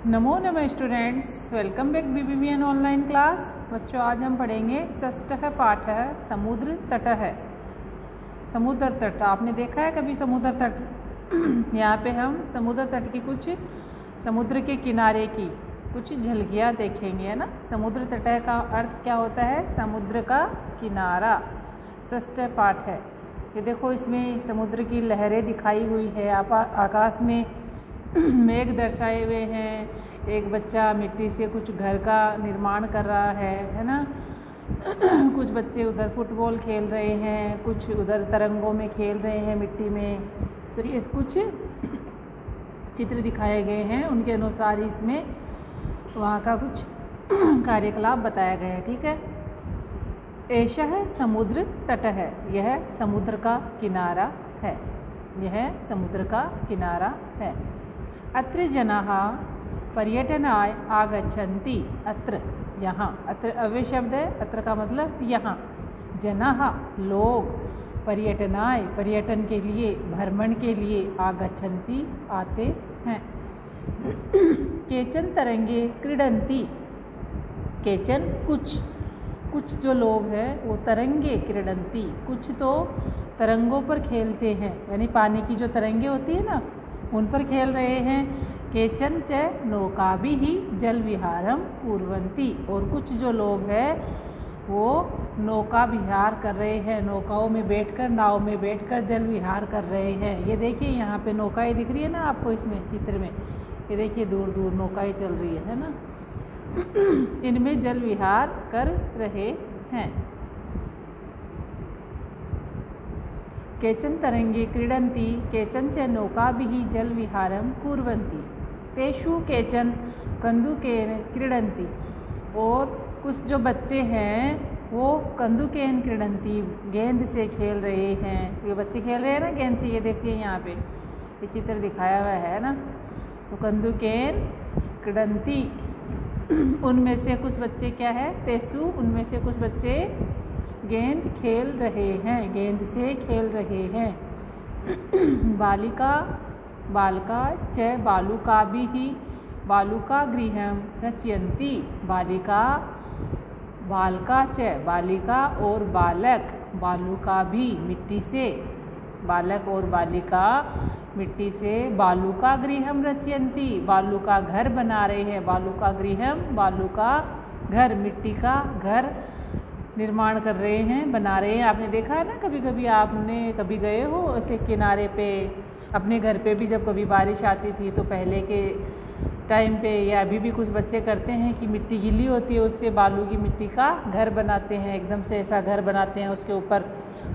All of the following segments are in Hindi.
नमो नमः students, welcome back BBBN online class. बच्चों, आज हम पढ़ेंगे षष्ठ पाठ है समुद्र तट है। समुद्र तट आपने देखा है कभी? समुद्र तट यहाँ पे हम समुद्र तट की कुछ समुद्र के किनारे की कुछ झलकियाँ देखेंगे, है ना। समुद्र तट का अर्थ क्या होता है? समुद्र का किनारा। षष्ठ पाठ है। ये देखो, इसमें समुद्र की लहरें दिखाई हुई है। आकाश में मेघ दर्शाए हुए हैं। एक बच्चा मिट्टी से कुछ घर का निर्माण कर रहा है ना। कुछ बच्चे उधर फुटबॉल खेल रहे हैं, कुछ उधर तरंगों में खेल रहे हैं मिट्टी में। तो ये कुछ चित्र दिखाए गए हैं, उनके अनुसार ही इसमें वहाँ का कुछ कार्यकलाप बताया गया है। ठीक है। ऐसा है समुद्र तट है, यह समुद्र का किनारा है। यह समुद्र का किनारा है। अत्र जनाः पर्यटनाय आगच्छन्ति। अत्र यहाँ, अत्र अव्यय शब्द है। अत्र का मतलब यहाँ। जनाः लोग, पर्यटनाय पर्यटन के लिए, भ्रमण के लिए, आगच्छन्ति आते हैं। केचन तरंगे क्रीडन्ति। केचन कुछ जो लोग हैं वो तरंगे क्रीडन्ति, कुछ तो तरंगों पर खेलते हैं, यानी पानी की जो तरंगे होती है ना उन पर खेल रहे हैं। केचन च नौकाभिः जल विहारम कुर्वन्ति। और कुछ जो लोग हैं वो नौका विहार कर रहे हैं, नौकाओं में बैठकर, नाव में बैठकर जल विहार कर रहे हैं। ये देखिए यहाँ पे नौकाएं दिख रही है ना आपको इसमें चित्र में। ये देखिए दूर दूर नौकाएं चल रही है ना। इनमें जल विहार कर रहे हैं। केचन तरंगे क्रीडन्ति केचन च नौकाभिः जल विहारम कुर्वन्ति। तेषु केचन कन्दुकेन क्रीडन्ति। और कुछ जो बच्चे हैं वो कन्दुकेन क्रीडन्ति, गेंद से खेल रहे हैं। ये बच्चे खेल रहे हैं ना गेंद से। ये देखिए यहाँ पे ये चित्र दिखाया हुआ है ना। तो कन्दुकेन क्रीडन्ति, उनमें से कुछ बच्चे क्या है? तेसु, उनमें से कुछ बच्चे गेंद खेल रहे हैं, गेंद से खेल रहे हैं। बालिका बालका च बालुकाभिः बालुका गृहं रचयन्ति। बालिका बालका च, बालिका और बालक, बालुका भी मिट्टी से, बालक और बालिका मिट्टी से बालू का गृहम रचयन्ति, बालू का घर बना रहे हैं। बालू का गृहम, बालू का घर, मिट्टी का घर निर्माण कर रहे हैं, बना रहे हैं। आपने देखा है ना, कभी कभी आपने कभी गए हो ऐसे किनारे पे, अपने घर पे भी जब कभी बारिश आती थी तो पहले के टाइम पे या अभी भी कुछ बच्चे करते हैं कि मिट्टी गीली होती है उससे बालू की मिट्टी का घर बनाते हैं। एकदम से ऐसा घर बनाते हैं, उसके ऊपर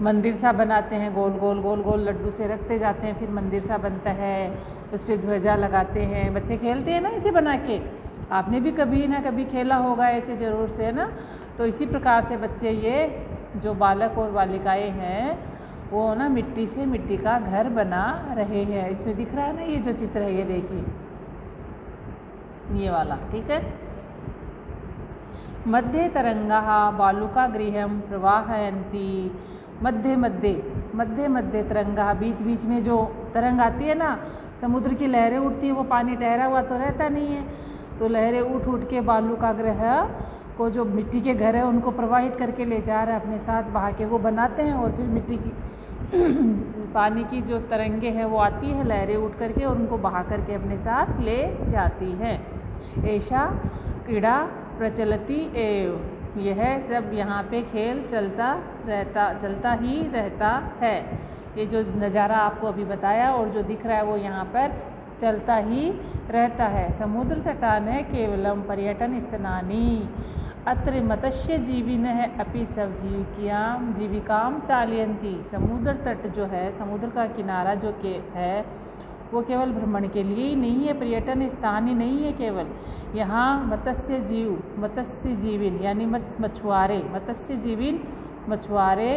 मंदिर सा बनाते हैं, गोल गोल गोल गोल लड्डू से रखते जाते हैं, फिर मंदिर सा बनता है, उस पर ध्वजा लगाते हैं। बच्चे खेलते हैं ना इसे बना के। आपने भी कभी ना कभी खेला होगा ऐसे ज़रूर से, है ना। तो इसी प्रकार से बच्चे, ये जो बालक और बालिकाएँ हैं वो ना मिट्टी से मिट्टी का घर बना रहे हैं। इसमें दिख रहा है ना ये जो चित्र है, ये देखिए ये वाला। ठीक है। मध्ये तरंगाः बालुका गृहं प्रवाहयन्ति। मध्य मध्य तरंगा, बीच बीच में जो तरंग आती है ना, समुद्र की लहरें उठती है, वो पानी ठहरा हुआ तो रहता नहीं है, तो लहरें उठ उठ के बालू का ग्रह को, जो मिट्टी के घर है उनको प्रवाहित करके ले जा रहा है, अपने साथ बहा के वो बनाते हैं। और फिर मिट्टी की पानी की जो तरंगे हैं वो आती है, लहरें उठ करके और उनको बहा करके अपने साथ ले जाती हैं। ऐसा क्रीड़ा प्रचलति एव। यह सब यहाँ पे खेल चलता ही रहता है। ये जो नज़ारा आपको अभी बताया और जो दिख रहा है वो यहाँ पर चलता ही रहता है। समुद्र तटाने केवलम पर्यटन स्थानानि। अत्र मत्स्य जीविनः अपि जीविकाम चालयन्ति। समुद्र तट जो है, समुद्र का किनारा जो के है वो केवल भ्रमण के लिए ही नहीं है, पर्यटन स्थान ही नहीं है केवल। यहाँ मत्स्य जीविन यानी मछुआरे, मत्स्य जीविन मछुआरे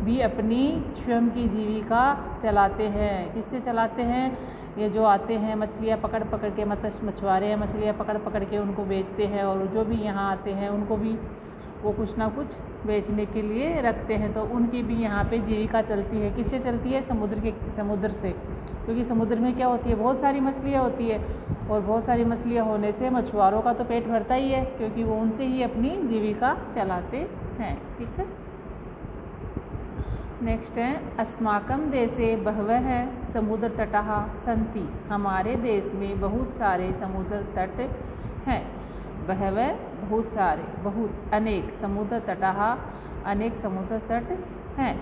भी अपनी स्वयं की जीविका चलाते हैं। किससे चलाते हैं? ये जो आते हैं मछलियाँ पकड़ पकड़ के, मछुआरे हैं, मछलियाँ पकड़ पकड़ के उनको बेचते हैं। और जो भी यहाँ आते हैं उनको भी वो कुछ ना कुछ बेचने के लिए रखते हैं, तो उनकी भी यहाँ पे जीविका चलती है। किससे चलती है? समुद्र से, क्योंकि समुद्र में क्या होती है, बहुत सारी मछलियाँ होती है, और बहुत सारी मछलियाँ होने से मछुआरों का तो पेट भरता ही है, क्योंकि वो उनसे ही अपनी जीविका चलाते हैं। ठीक है। नेक्स्ट है अस्माकं देशे बहवः समुद्र तटाः सन्ति। हमारे देश में बहुत सारे समुद्र तट हैं। बहवः बहुत सारे, बहुत अनेक, समुद्र तटाः अनेक समुद्र तट हैं।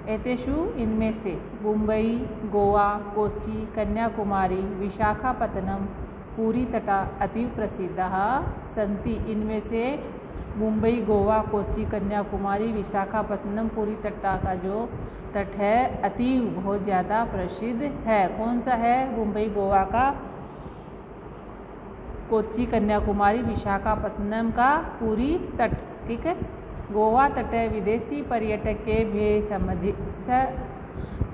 एतेषु इनमें से मुंबई, गोवा, कोच्चि, कन्याकुमारी, विशाखापत्तनम, पूरी तटा अतीव प्रसिद्धाः सन्ति। इनमें से मुंबई, गोवा, कोच्चि, कन्याकुमारी, विशाखापत्तनम, पूरी तटा का जो तट है अतीव बहुत ज़्यादा प्रसिद्ध है। कौन सा है? मुंबई, गोवा का, कोच्चि, कन्याकुमारी, विशाखापत्तनम का पूरी तट। ठीक है। गोवा तट विदेशी पर्यटके भी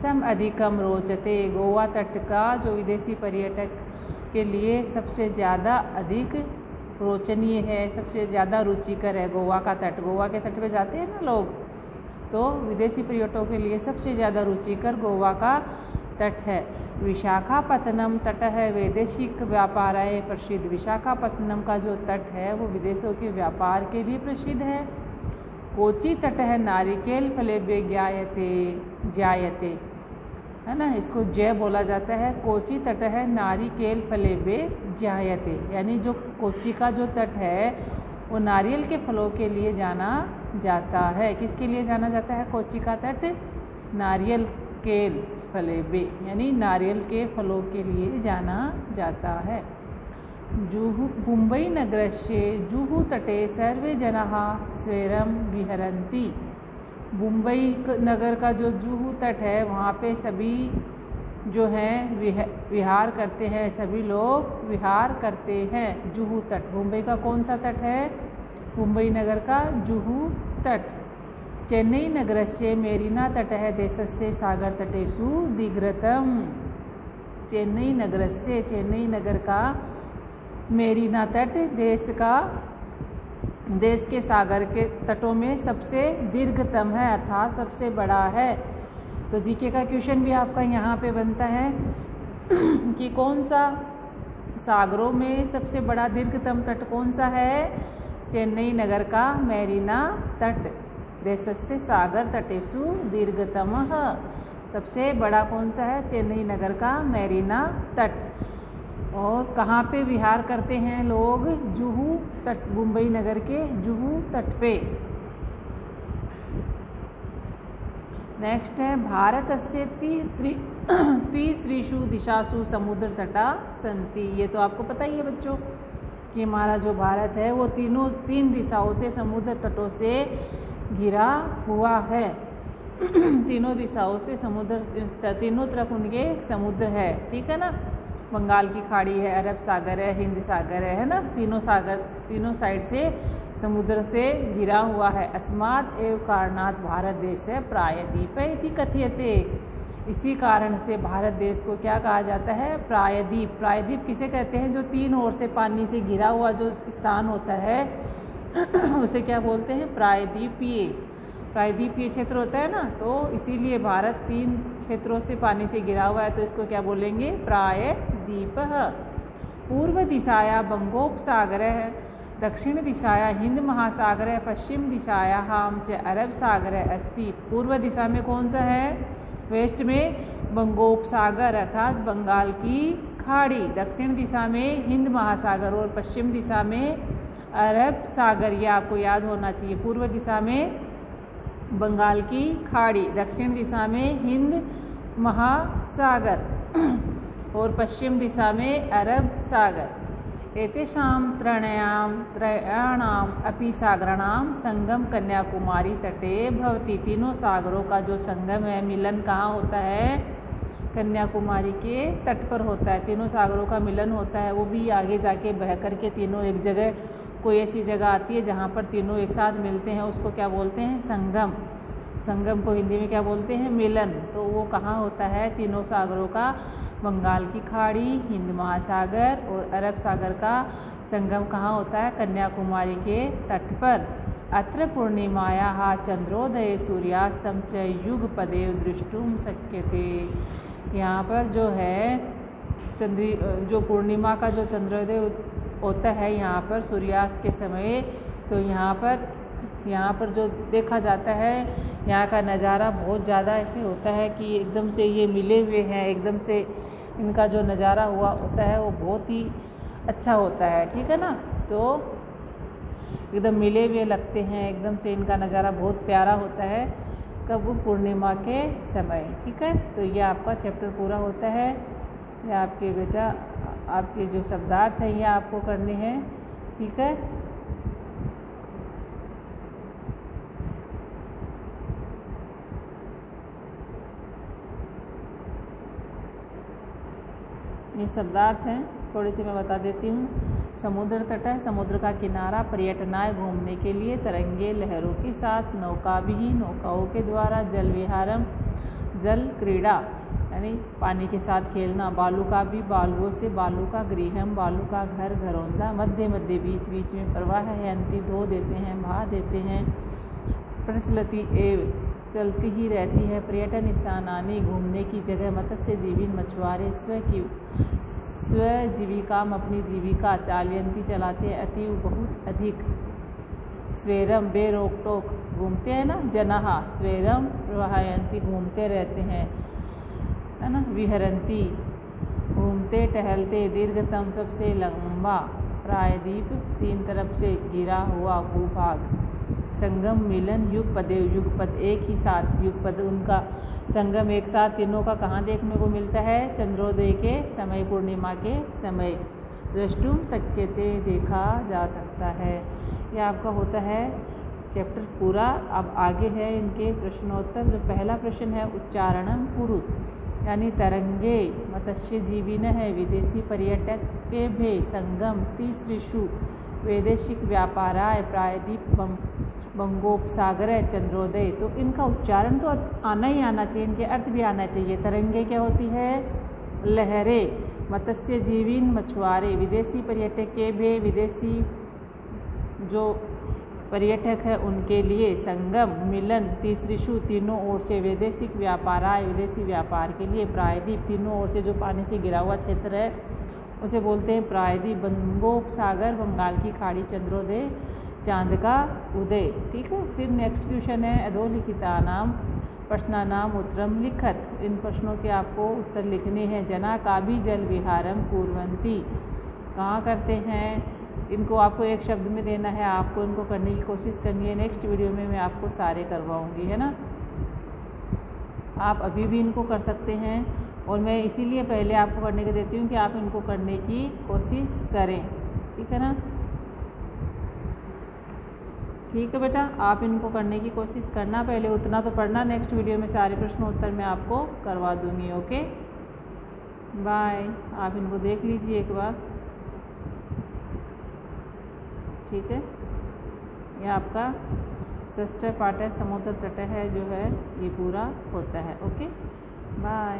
सम अधिकम रोचते। गोवा तट का जो विदेशी पर्यटक के लिए सबसे ज़्यादा अधिक रोचनीय है, सबसे ज़्यादा रुचिकर है गोवा का तट। गोवा के तट पे जाते हैं ना लोग, तो विदेशी पर्यटकों के लिए सबसे ज़्यादा रुचिकर गोवा का तट है। विशाखापत्तनम तट है वैदेशिक व्यापाराय प्रसिद्ध। विशाखापत्तनम का जो तट है वो विदेशों के व्यापार के लिए प्रसिद्ध है। कोच्चि तट है नारिकेल फलेभ्य जायते, है ना, इसको जय बोला जाता है। कोच्चि तट है नारिकेल फलेभ्य जायते, यानी जो कोच्चि का जो तट है वो नारियल के फलों के लिए जाना जाता है। किसके लिए जाना जाता है कोच्चि का तट? नारियल केल फलेभ्य, यानी नारियल के फलों के लिए जाना जाता है। मुंबई नगरस्य जुहू तटे सर्वे जनाः स्वैरं विहरन्ति। मुंबई नगर का जो जुहू तट है वहाँ पे सभी जो हैं विहार करते हैं, सभी लोग विहार करते हैं। जुहू तट मुंबई का कौन सा तट है? मुंबई नगर का जुहू तट। चेन्नई नगरस्य मेरीना तटः देशस्य सागर तटेषु दीर्घतम। चेन्नई नगरस्य, चेन्नई नगर का मेरीना तट देश के सागर के तटों में सबसे दीर्घतम है, अर्थात सबसे बड़ा है। तो जीके का क्वेश्चन भी आपका यहाँ पे बनता है कि कौन सा सागरों में सबसे बड़ा दीर्घतम तट कौन सा है? चेन्नई नगर का मेरीना तट। देशस्य सागर तटेषु दीर्घतमः, सबसे बड़ा कौन सा है? चेन्नई नगर का मेरीना तट। और कहाँ पे विहार करते हैं लोग? जुहू तट, मुंबई नगर के जुहू तट पे। नेक्स्ट है भारतस्य तीसरीषु दिशासु समुद्र तटा सन्ति। ये तो आपको पता ही है बच्चों कि हमारा जो भारत है वो तीन दिशाओं से समुद्र तटों से घिरा हुआ है। तीनों दिशाओं से समुद्र, तीनों तरफ उनके समुद्र है। ठीक है ना, बंगाल की खाड़ी है, अरब सागर है, हिंद सागर है ना, तीनों साइड से समुद्र से घिरा हुआ है। अस्मात् एव कारणात् भारत देश है प्रायद्वीप इति कथ्यते। इसी कारण से भारत देश को क्या कहा जाता है? प्रायद्वीप। प्रायद्वीप किसे कहते हैं? जो तीन ओर से पानी से घिरा हुआ जो स्थान होता है उसे क्या बोलते हैं? प्रायद्वीपीय। प्रायद्वीपीय क्षेत्र होता है ना, तो इसीलिए भारत तीन क्षेत्रों से पानी से घिरा हुआ है, तो इसको क्या बोलेंगे? प्रायद्वीपः। पूर्व दिशाया बंगोपसागरः, दक्षिण दिशाया हिंद महासागरः, पश्चिम दिशायाः च अरब सागरः अस्ति। पूर्व दिशा में कौन सा है? वेस्ट में बंगोपसागर अर्थात बंगाल की खाड़ी, दक्षिण दिशा में हिंद महासागर और पश्चिम दिशा में अरब सागर। ये आपको याद होना चाहिए। पूर्व दिशा में बंगाल की खाड़ी, दक्षिण दिशा में हिंद महासागर और पश्चिम दिशा में अरब सागर। एतेषां त्रयाणाम् अपि सागराणां संगम कन्याकुमारी तटे भवति। तीनों सागरों का जो संगम है, मिलन कहाँ होता है? कन्याकुमारी के तट पर होता है। तीनों सागरों का मिलन होता है, वो भी आगे जाके बह कर के तीनों एक जगह, कोई ऐसी जगह आती है जहाँ पर तीनों एक साथ मिलते हैं, उसको क्या बोलते हैं? संगम। संगम को हिंदी में क्या बोलते हैं? मिलन। तो वो कहाँ होता है? तीनों सागरों का, बंगाल की खाड़ी, हिंद महासागर और अरब सागर का संगम कहाँ होता है? कन्याकुमारी के तट पर। अत्र पूर्णिमायाः चंद्रोदय सूर्यास्तं च युगपदेव द्रष्टुम शक्यते। यहाँ पर जो है जो पूर्णिमा का जो चंद्रोदय होता है यहाँ पर सूर्यास्त के समय, तो यहाँ पर जो देखा जाता है यहाँ का नज़ारा बहुत ज़्यादा ऐसे होता है कि एकदम से ये मिले हुए हैं, एकदम से इनका जो नज़ारा हुआ होता है वो बहुत ही अच्छा होता है। ठीक है ना, तो एकदम मिले हुए लगते हैं, एकदम से इनका नज़ारा बहुत प्यारा होता है कब पूर्णिमा के समय। ठीक है, तो ये आपका चैप्टर पूरा होता है। ये आपके बेटा आपके जो शब्दार्थ हैं ये आपको करने हैं। ठीक है, ये शब्दार्थ हैं, थोड़ी सी मैं बता देती हूँ। समुद्र तट है, समुद्र का किनारा, पर्यटनाय घूमने के लिए, तरंगे लहरों के साथ, नौका भी नौकाओं के द्वारा, जल विहारम जल क्रीड़ा यानी पानी के साथ खेलना, बालू का भी बालुओं से, बालू का गृहम बालू का घर घरौंदा, मध्य मध्य बीच बीच में प्रवाह है, अंति धो देते हैं बहा देते हैं, प्रचलती एव चलती ही रहती है, पर्यटन स्थानानि घूमने की जगह, मत्स्य जीवीन मछुआरे, स्व जीविका अपनी जीविका, चालयंती चलाते अतीव बहुत अधिक, स्वेरम बेरोक टोक घूमते हैं ना, जनाहा स्वेरम प्रवाहयंती घूमते रहते हैं, है ना, विहरंती घूमते टहलते, दीर्घतम सबसे लंबा, प्रायद्वीप तीन तरफ से घिरा हुआ भूभाग, संगम मिलन युगपद युगपद एक ही साथ, युगपद उनका संगम एक साथ तीनों का कहाँ देखने को मिलता है, चंद्रोदय के समय, पूर्णिमा के समय, द्रष्टुम शक्यते देखा जा सकता है। यह आपका होता है चैप्टर पूरा। अब आगे है इनके प्रश्नोत्तर। जो पहला प्रश्न है उच्चारणम पुरुत यानी तरंगे मत्स्य जीविन है, विदेशी पर्यटक के भे संगम, तीसरीषु वैदेशिक व्यापाराय, प्रायद्वीप बंगोपसागर है, चंद्रोदय। तो इनका उच्चारण तो आना ही आना चाहिए, इनके अर्थ भी आना चाहिए। तरंगे क्या होती है, लहरें, मत्स्य जीवीन मछुआरे, विदेशी पर्यटक के भी विदेशी जो पर्यटक है उनके लिए, संगम मिलन, तीसरीषु तीनों ओर से, वैदेशिक व्यापाराय विदेशी व्यापार के लिए, प्रायद्वीप तीनों ओर से जो पानी से घिरा हुआ क्षेत्र है उसे बोलते हैं प्रायद्वीप, बंगोपसागर बंगाल की खाड़ी, चंद्रोदय चांद का उदय। ठीक है, फिर नेक्स्ट क्वेश्चन है अधोलिखिता नाम प्रश्नानाम उत्तरम लिखत। इन प्रश्नों के आपको उत्तर लिखने हैं। जना का भी जल विहारम कुर्वन्ति कहाँ करते हैं, इनको आपको एक शब्द में देना है, आपको इनको करने की कोशिश करनी है। नेक्स्ट वीडियो में मैं आपको सारे करवाऊंगी, है ना। आप अभी भी इनको कर सकते हैं और मैं इसीलिए पहले आपको करने के देती हूँ कि आप इनको करने की कोशिश करें। ठीक है ना, ठीक है बेटा, आप इनको करने की कोशिश करना, पहले उतना तो पढ़ना। नेक्स्ट वीडियो में सारे प्रश्न उत्तर मैं आपको करवा दूँगी। Okay, bye. आप इनको देख लीजिए एक बार। ठीक है, ये आपका षष्ठ पाठ है, समुद्र तट है जो है ये पूरा होता है। Okay, bye.